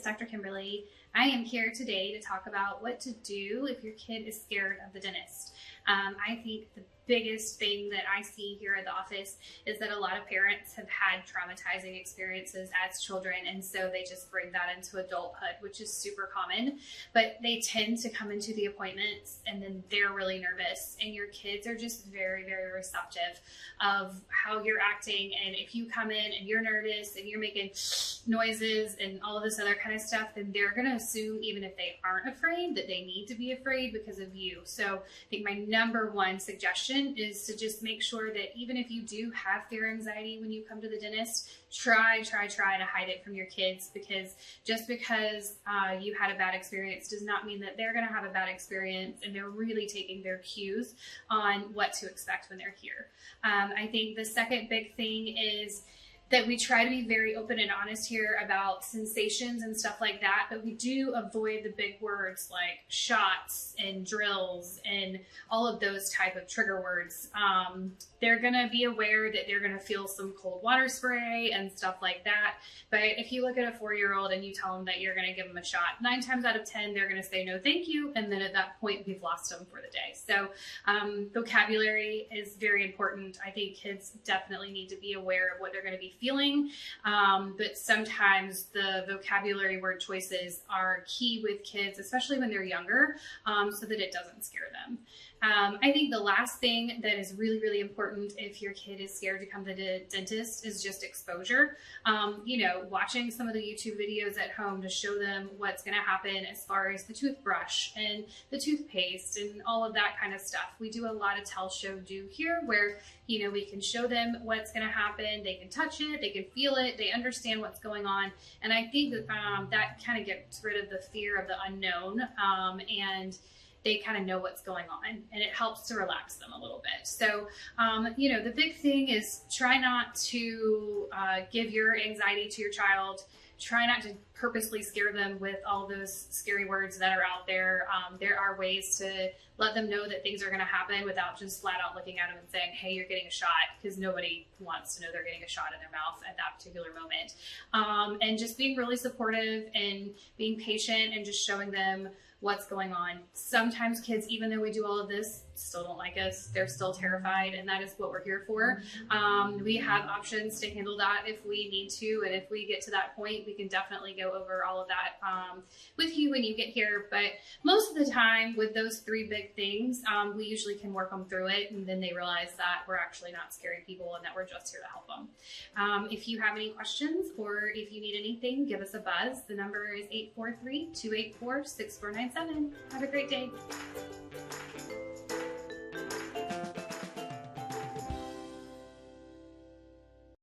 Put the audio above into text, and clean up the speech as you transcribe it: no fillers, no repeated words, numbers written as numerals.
Dr. Kimberly. I am here today to talk about what to do if your kid is scared of the dentist. I think the biggest thing that I see here at the office is that a lot of parents have had traumatizing experiences as children, and so they just bring that into adulthood, which is super common. But they tend to come into the appointments and then they're really nervous, and your kids are just very, very receptive of how you're acting. And if you come in and you're nervous and you're making noises and all of this other kind of stuff, then they're going to assume, even if they aren't afraid, that they need to be afraid because of you. So I think my number one suggestion is to just make sure that even if you do have fear anxiety when you come to the dentist, try to hide it from your kids, because just because you had a bad experience does not mean that they're going to have a bad experience, and they're really taking their cues on what to expect when they're here. I think the second big thing is that we try to be very open and honest here about sensations and stuff like that, but we do avoid the big words like shots and drills and all of those type of trigger words. They're gonna be aware that they're gonna feel some cold water spray and stuff like that, but if you look at a 4-year-old and you tell them that you're gonna give them a shot, 9 times out of 10 they're gonna say no thank you, and then at that point we've lost them for the day. So vocabulary is very important. I think kids definitely need to be aware of what they're gonna be feeling, but sometimes the vocabulary word choices are key with kids, especially when they're younger, so that it doesn't scare them. I think the last thing that is really, really important if your kid is scared to come to the dentist is just exposure. Watching some of the YouTube videos at home to show them what's going to happen as far as the toothbrush and the toothpaste and all of that kind of stuff. We do a lot of tell, show, do here, where we can show them what's going to happen. They can touch it, they can feel it, they understand what's going on. And I think that that kind of gets rid of the fear of the unknown, and they kind of know what's going on, and it helps to relax them a little bit. So, the big thing is try not to give your anxiety to your child. Try not to purposely scare them with all those scary words that are out there. There are ways to let them know that things are going to happen without just flat out looking at them and saying, hey, you're getting a shot, because nobody wants to know they're getting a shot in their mouth at that particular moment. And just being really supportive and being patient and just showing them what's going on. Sometimes kids, even though we do all of this, still don't like us. They're still terrified, and that is what we're here for. We have options to handle that if we need to, and if we get to that point, we can definitely go over all of that with you when you get here. But most of the time with those 3 big things, we usually can work them through it, and then they realize that we're actually not scary people and that we're just here to help them. If you have any questions or if you need anything, give us a buzz. The number is 843-284-6497. Have a great day.